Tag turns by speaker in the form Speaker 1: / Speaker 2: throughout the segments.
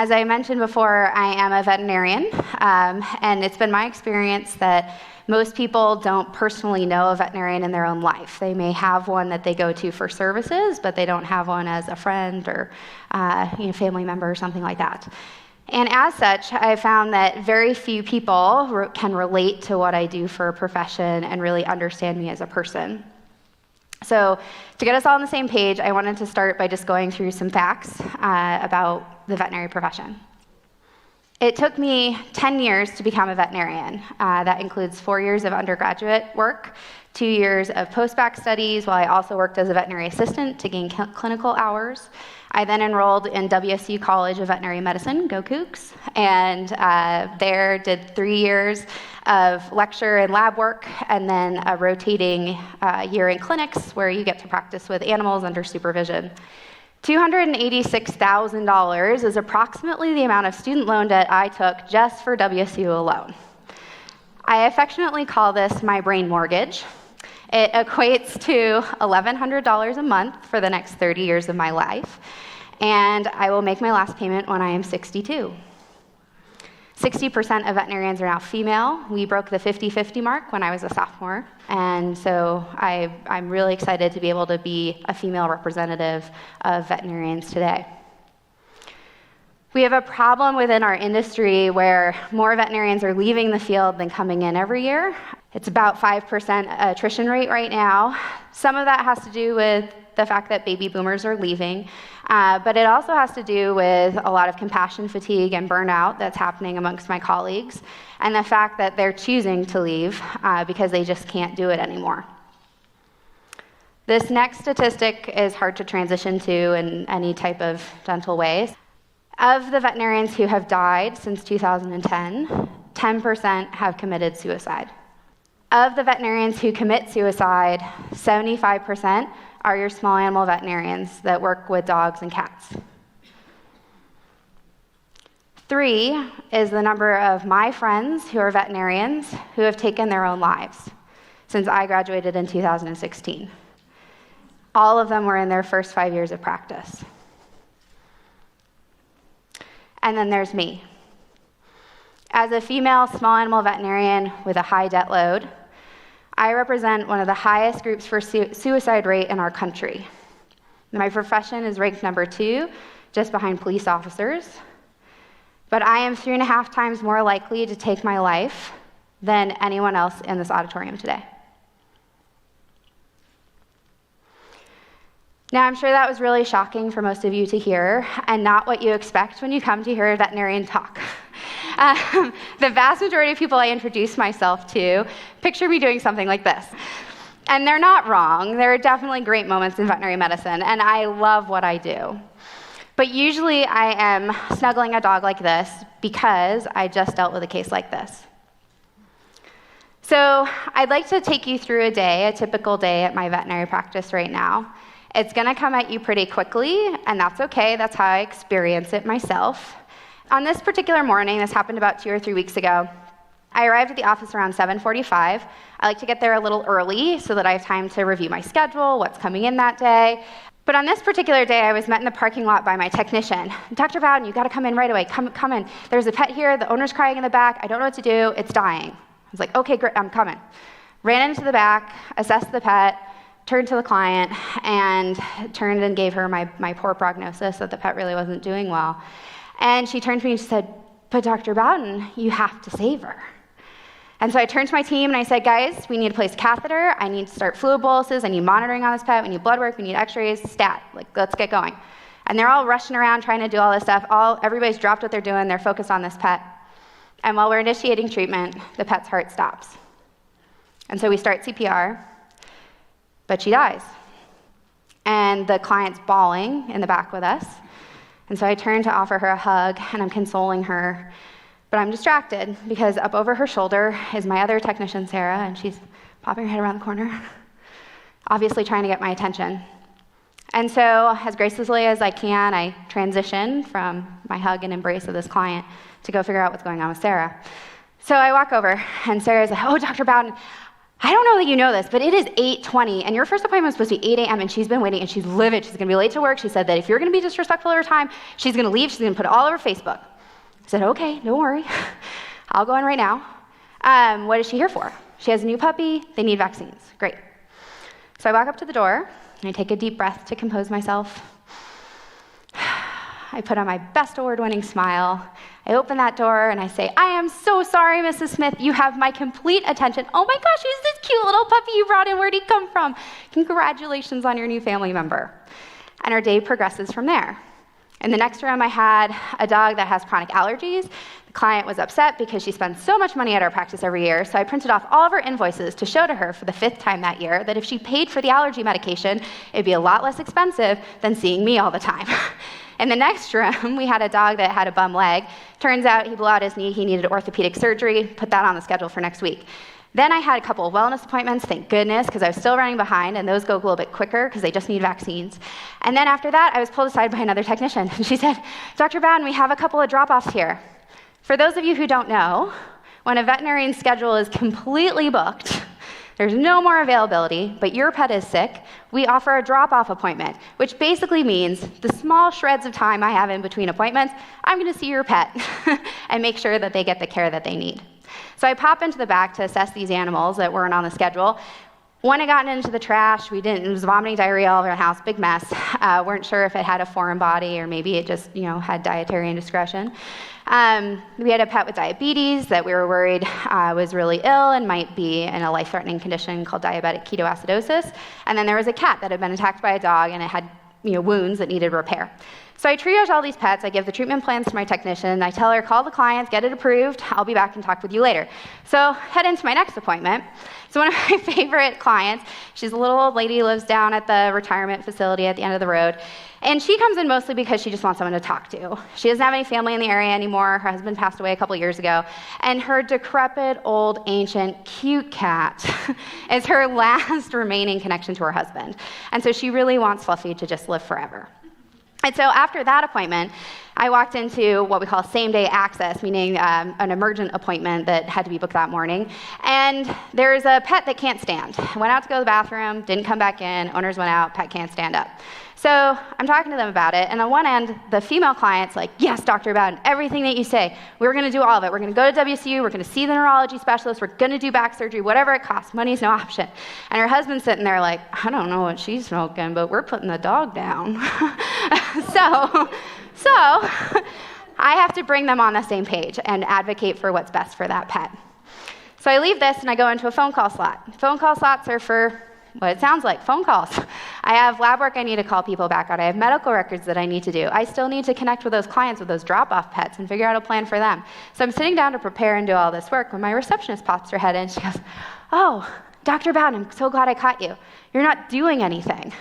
Speaker 1: As I mentioned before, I am a veterinarian, and it's been my experience that most people don't personally know a veterinarian in their own life. They may have one that they go to for services, but they don't have one as a friend or family member or something like that. And as such, I found that very few people can relate to what I do for a profession and really understand me as a person. So to get us all on the same page, I wanted to start by just going through some facts about the veterinary profession. It took me 10 years to become a veterinarian. That includes 4 years of undergraduate work, 2 years of post-bac studies, while I also worked as a veterinary assistant to gain clinical hours. I then enrolled in WSU College of Veterinary Medicine, go Cougs, and there did 3 years of lecture and lab work, and then a rotating year in clinics where you get to practice with animals under supervision. $286,000 is approximately the amount of student loan debt I took just for WSU alone. I affectionately call this my brain mortgage. It equates to $1,100 a month for the next 30 years of my life, and I will make my last payment when I am 62. 60% of veterinarians are now female. We broke the 50-50 mark when I was a sophomore, and so I'm really excited to be able to be a female representative of veterinarians today. We have a problem within our industry where more veterinarians are leaving the field than coming in every year. It's about 5% attrition rate right now. Some of that has to do with the fact that baby boomers are leaving, but it also has to do with a lot of compassion fatigue and burnout that's happening amongst my colleagues, and the fact that they're choosing to leave because they just can't do it anymore. This next statistic is hard to transition to in any type of gentle way. Of the veterinarians who have died since 2010, 10% have committed suicide. Of the veterinarians who commit suicide, 75% are your small animal veterinarians that work with dogs and cats. 3 is the number of my friends who are veterinarians who have taken their own lives since I graduated in 2016. All of them were in their first 5 years of practice. And then there's me. As a female small animal veterinarian with a high debt load, I represent one of the highest groups for suicide rate in our country. My profession is ranked number 2, just behind police officers, but I am 3.5 times more likely to take my life than anyone else in this auditorium today. Now, I'm sure that was really shocking for most of you to hear, and not what you expect when you come to hear a veterinarian talk. The vast majority of people I introduce myself to picture me doing something like this. And they're not wrong. There are definitely great moments in veterinary medicine, and I love what I do. But usually I am snuggling a dog like this because I just dealt with a case like this. So I'd like to take you through a typical day at my veterinary practice right now. It's going to come at you pretty quickly, and that's okay. That's how I experience it myself. On this particular morning, this happened about 2 or 3 weeks ago, I arrived at the office around 7:45. I like to get there a little early so that I have time to review my schedule, what's coming in that day. But on this particular day, I was met in the parking lot by my technician. Dr. Bowden, you got to come in right away. Come in. There's a pet here. The owner's crying in the back. I don't know what to do. It's dying. I was like, okay, great. I'm coming. Ran into the back, assessed the pet, turned to the client, and turned and gave her my poor prognosis that the pet really wasn't doing well. And she turned to me and she said, but Dr. Bowden, you have to save her. And so I turned to my team and I said, guys, we need to place a catheter. I need to start fluid boluses. I need monitoring on this pet. We need blood work. We need x-rays, stat. Let's get going. And they're all rushing around trying to do all this stuff. Everybody's dropped what they're doing. They're focused on this pet. And while we're initiating treatment, the pet's heart stops. And so we start CPR, but she dies. And the client's bawling in the back with us. And so I turn to offer her a hug, and I'm consoling her. But I'm distracted because up over her shoulder is my other technician, Sarah, and she's popping her head around the corner, obviously trying to get my attention. And so as gracefully as I can, I transition from my hug and embrace of this client to go figure out what's going on with Sarah. So I walk over, and Sarah's like, oh, Dr. Bowden, I don't know that you know this, but it is 8:20, and your first appointment was supposed to be 8 a.m., and she's been waiting, and she's livid. She's going to be late to work. She said that if you're going to be disrespectful of her time, she's going to leave. She's going to put it all over Facebook. I said, okay, don't worry. I'll go in right now. What is she here for? She has a new puppy. They need vaccines. Great. So I walk up to the door, and I take a deep breath to compose myself. I put on my best award-winning smile. I open that door and I say, I am so sorry, Mrs. Smith. You have my complete attention. Oh my gosh, who's this cute little puppy you brought in? Where'd he come from? Congratulations on your new family member. And our day progresses from there. In the next room, I had a dog that has chronic allergies. The client was upset because she spends so much money at our practice every year, so I printed off all of her invoices to show to her for the 5th time that year that if she paid for the allergy medication, it'd be a lot less expensive than seeing me all the time. In the next room, we had a dog that had a bum leg. Turns out he blew out his knee, he needed orthopedic surgery, put that on the schedule for next week. Then I had a couple of wellness appointments, thank goodness, because I was still running behind, and those go a little bit quicker because they just need vaccines. And then after that, I was pulled aside by another technician, and she said, Dr. Bowden, we have a couple of drop-offs here. For those of you who don't know, when a veterinarian's schedule is completely booked, there's no more availability, but your pet is sick, we offer a drop-off appointment, which basically means the small shreds of time I have in between appointments, I'm going to see your pet and make sure that they get the care that they need. So I pop into the back to assess these animals that weren't on the schedule. One had gotten into the trash. It was vomiting diarrhea all over the house, big mess. Weren't sure if it had a foreign body or maybe it just, had dietary indiscretion. We had a pet with diabetes that we were worried was really ill and might be in a life-threatening condition called diabetic ketoacidosis. And then there was a cat that had been attacked by a dog and it had wounds that needed repair. So I triage all these pets, I give the treatment plans to my technician, I tell her, call the clients, get it approved, I'll be back and talk with you later. So head into my next appointment. So one of my favorite clients, she's a little old lady, lives down at the retirement facility at the end of the road, and she comes in mostly because she just wants someone to talk to. She doesn't have any family in the area anymore, her husband passed away a couple years ago, and her decrepit, old, ancient, cute cat is her last remaining connection to her husband. And so she really wants Fluffy to just live forever. And so after that appointment, I walked into what we call same-day access, meaning an emergent appointment that had to be booked that morning. And there's a pet that can't stand. Went out to go to the bathroom, didn't come back in, owners went out, pet can't stand up. So I'm talking to them about it, and on one end, the female client's like, yes, Dr. Bowden, everything that you say, we're going to do all of it. We're going to go to WCU, we're going to see the neurology specialist, we're going to do back surgery, whatever it costs, money's no option. And her husband's sitting there like, I don't know what she's smoking, but we're putting the dog down. So I have to bring them on the same page and advocate for what's best for that pet. So I leave this and I go into a phone call slot. Phone call slots are for what it sounds like, phone calls. I have lab work I need to call people back on. I have medical records that I need to do. I still need to connect with those clients with those drop-off pets and figure out a plan for them. So I'm sitting down to prepare and do all this work when my receptionist pops her head in. She goes, oh, Dr. Bowden, I'm so glad I caught you. You're not doing anything.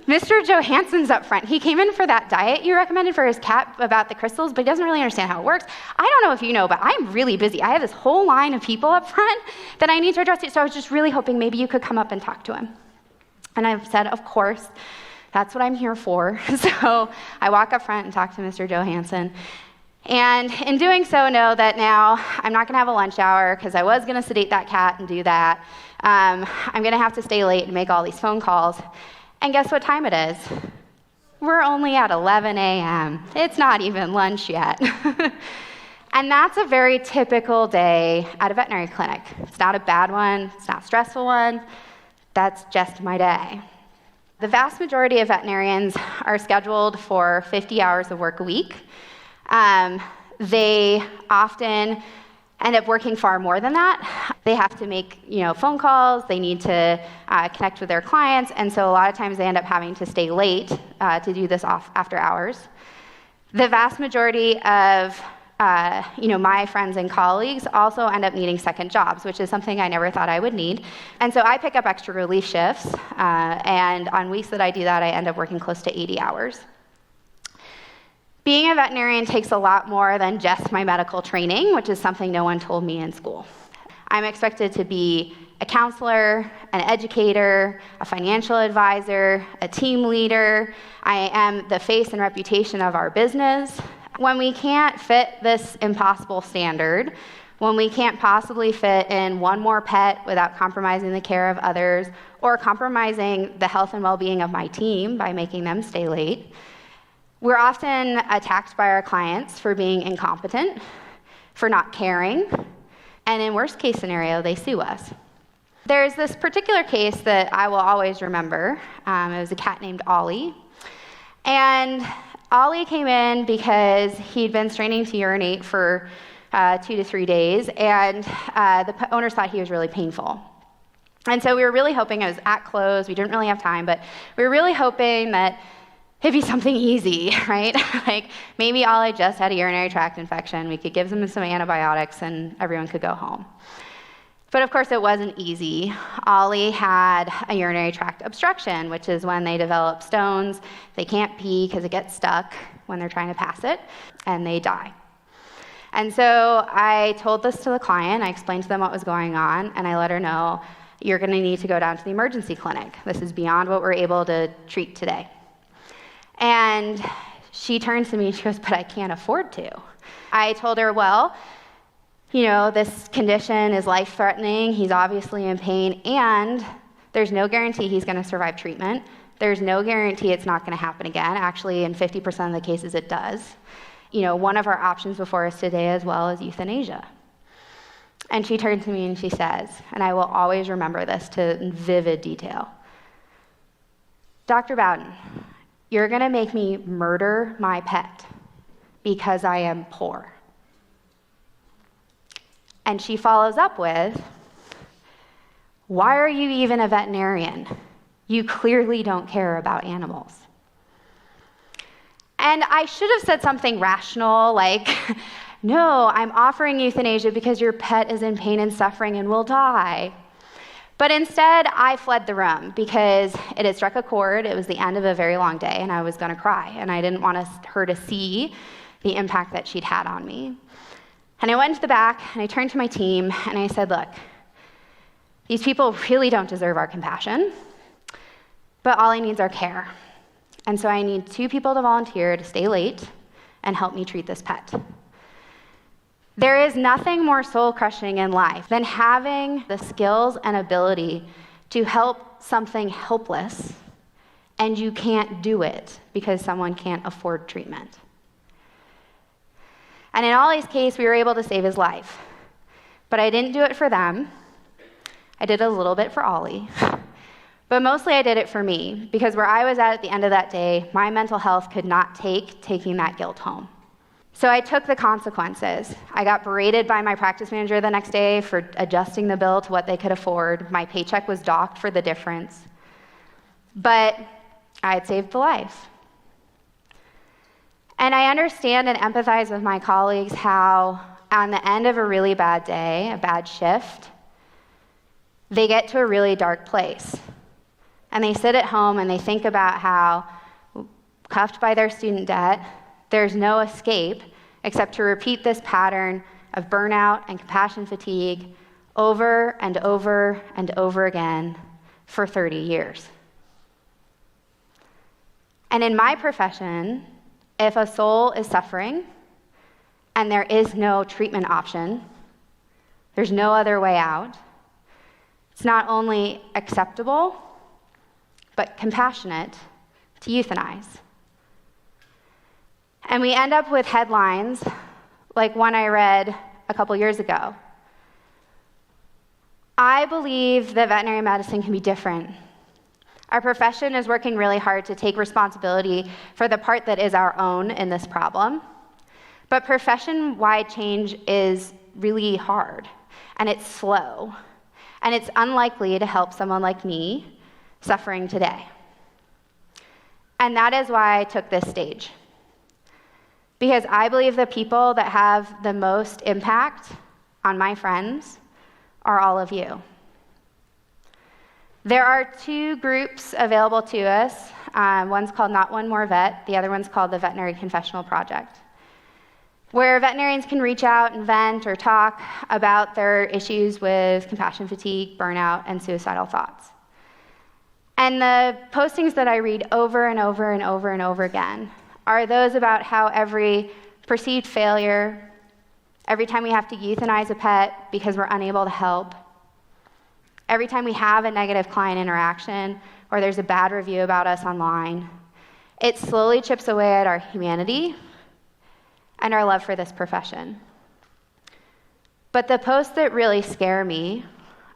Speaker 1: Mr. Johansson's up front. He came in for that diet you recommended for his cat about the crystals, but he doesn't really understand how it works. I don't know if you know, but I'm really busy. I have this whole line of people up front that I need to address. So I was just really hoping maybe you could come up and talk to him. And I've said, of course, that's what I'm here for. So I walk up front and talk to Mr. Johansson. And in doing so, know that now I'm not going to have a lunch hour because I was going to sedate that cat and do that. I'm going to have to stay late and make all these phone calls. And guess what time it is? We're only at 11 a.m. It's not even lunch yet. And that's a very typical day at a veterinary clinic. It's not a bad one. It's not a stressful one. That's just my day. The vast majority of veterinarians are scheduled for 50 hours of work a week. They often end up working far more than that. They have to make, phone calls. They need to connect with their clients, and so a lot of times they end up having to stay late to do this after hours. The vast majority of my friends and colleagues also end up needing second jobs, which is something I never thought I would need. And so I pick up extra relief shifts, and on weeks that I do that, I end up working close to 80 hours. Being a veterinarian takes a lot more than just my medical training, which is something no one told me in school. I'm expected to be a counselor, an educator, a financial advisor, a team leader. I am the face and reputation of our business. When we can't fit this impossible standard, when we can't possibly fit in one more pet without compromising the care of others or compromising the health and well-being of my team by making them stay late, we're often attacked by our clients for being incompetent, for not caring, and in worst case scenario, they sue us. There's this particular case that I will always remember. It was a cat named Ollie. And Ollie came in because he'd been straining to urinate for 2 to 3 days, and the owners thought he was really painful. And so we were really hoping, it was at close, we didn't really have time, but we were really hoping that it'd be something easy, right? Like maybe Ollie just had a urinary tract infection, we could give him some antibiotics and everyone could go home. But of course it wasn't easy. Ollie had a urinary tract obstruction, which is when they develop stones, they can't pee because it gets stuck when they're trying to pass it, and they die. And so I told this to the client, I explained to them what was going on, and I let her know, you're gonna need to go down to the emergency clinic. This is beyond what we're able to treat today. And she turns to me and she goes, but I can't afford to. I told her, well, you know, this condition is life-threatening, he's obviously in pain, and there's no guarantee he's gonna survive treatment. There's no guarantee it's not gonna happen again. Actually, in 50% of the cases, it does. You know, one of our options before us today as well is euthanasia. And she turned to me and she says, and I will always remember this to vivid detail, Dr. Bowden, you're gonna make me murder my pet because I am poor. And she follows up with, why are you even a veterinarian? You clearly don't care about animals. And I should have said something rational like, no, I'm offering euthanasia because your pet is in pain and suffering and will die. But instead, I fled the room because it had struck a chord. It was the end of a very long day, and I was gonna cry. And I didn't want her to see the impact that she'd had on me. And I went into the back, and I turned to my team, and I said, look, these people really don't deserve our compassion, but Ollie needs our care. And so I need 2 people to volunteer to stay late and help me treat this pet. There is nothing more soul-crushing in life than having the skills and ability to help something helpless, and you can't do it because someone can't afford treatment. And in Ollie's case, we were able to save his life. But I didn't do it for them. I did a little bit for Ollie. But mostly I did it for me, because where I was at the end of that day, my mental health could not take taking that guilt home. So I took the consequences. I got berated by my practice manager the next day for adjusting the bill to what they could afford. My paycheck was docked for the difference. But I had saved the life. And I understand and empathize with my colleagues how, on the end of a really bad day, a bad shift, they get to a really dark place. And they sit at home and they think about how, cuffed by their student debt, there's no escape except to repeat this pattern of burnout and compassion fatigue over and over and over again for 30 years. And in my profession, if a soul is suffering and there is no treatment option, there's no other way out, it's not only acceptable, but compassionate to euthanize. And we end up with headlines like one I read a couple years ago. I believe that veterinary medicine can be different. Our profession is working really hard to take responsibility for the part that is our own in this problem. But profession-wide change is really hard, and it's slow, and it's unlikely to help someone like me suffering today. And that is why I took this stage. Because I believe the people that have the most impact on my friends are all of you. There are 2 groups available to us. One's called Not One More Vet, the other one's called the Veterinary Confessional Project, where veterinarians can reach out and vent or talk about their issues with compassion fatigue, burnout, and suicidal thoughts. And the postings that I read over and over and over and over again are those about how every perceived failure, every time we have to euthanize a pet because we're unable to help, every time we have a negative client interaction or there's a bad review about us online, it slowly chips away at our humanity and our love for this profession. But the posts that really scare me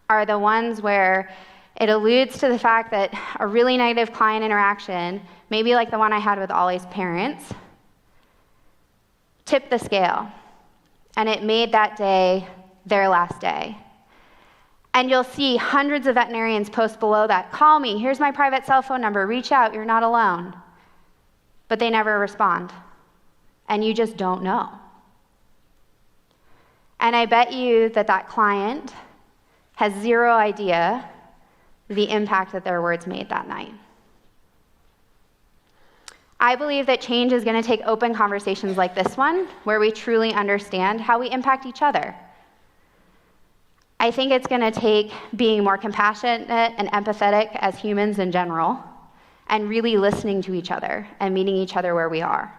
Speaker 1: are the ones where it alludes to the fact that a really negative client interaction, maybe like the one I had with Ollie's parents, tipped the scale, and it made that day their last day. And you'll see hundreds of veterinarians post below that, call me, here's my private cell phone number, reach out, you're not alone. But they never respond, and you just don't know. And I bet you that that client has zero idea the impact that their words made that night. I believe that change is going to take open conversations like this one, where we truly understand how we impact each other. I think it's going to take being more compassionate and empathetic as humans in general, and really listening to each other and meeting each other where we are.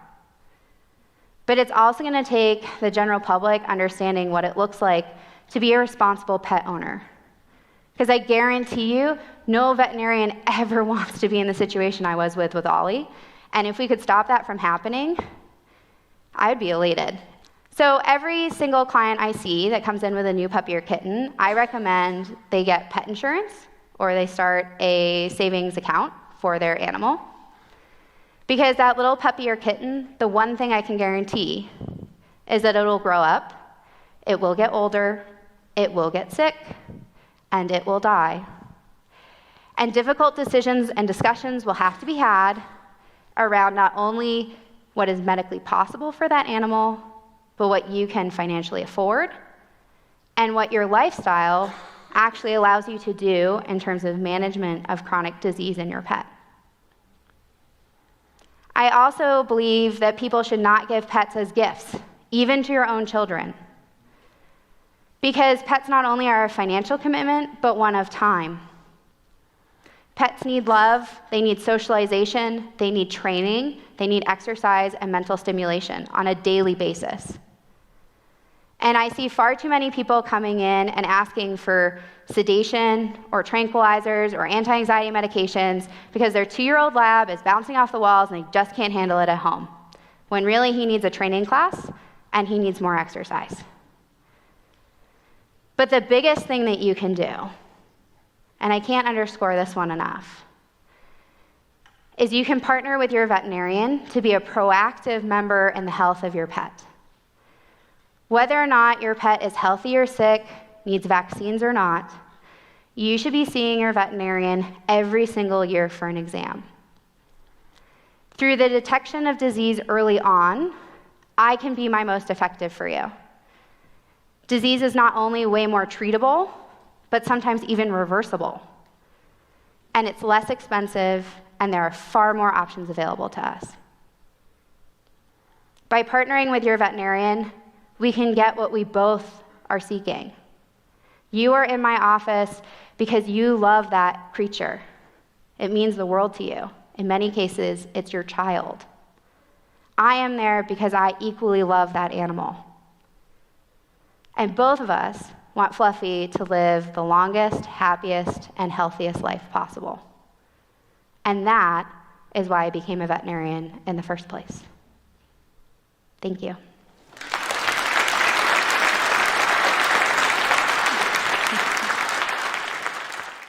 Speaker 1: But it's also going to take the general public understanding what it looks like to be a responsible pet owner. Because I guarantee you, no veterinarian ever wants to be in the situation I was with Ollie. And if we could stop that from happening, I'd be elated. So every single client I see that comes in with a new puppy or kitten, I recommend they get pet insurance or they start a savings account for their animal. Because that little puppy or kitten, the one thing I can guarantee is that it'll grow up, it will get older, it will get sick, and it will die. And difficult decisions and discussions will have to be had around not only what is medically possible for that animal, but what you can financially afford, and what your lifestyle actually allows you to do in terms of management of chronic disease in your pet. I also believe that people should not give pets as gifts, even to your own children. Because pets not only are a financial commitment, but one of time. Pets need love, they need socialization, they need training, they need exercise and mental stimulation on a daily basis. And I see far too many people coming in and asking for sedation or tranquilizers or anti-anxiety medications because their 2-year-old lab is bouncing off the walls and they just can't handle it at home, when really he needs a training class and he needs more exercise. But the biggest thing that you can do, and I can't underscore this one enough, is you can partner with your veterinarian to be a proactive member in the health of your pet. Whether or not your pet is healthy or sick, needs vaccines or not, you should be seeing your veterinarian every single year for an exam. Through the detection of disease early on, I can be my most effective for you. Disease is not only way more treatable, but sometimes even reversible. And it's less expensive, and there are far more options available to us. By partnering with your veterinarian, we can get what we both are seeking. You are in my office because you love that creature. It means the world to you. In many cases, it's your child. I am there because I equally love that animal. And both of us want Fluffy to live the longest, happiest, and healthiest life possible. And that is why I became a veterinarian in the first place. Thank you.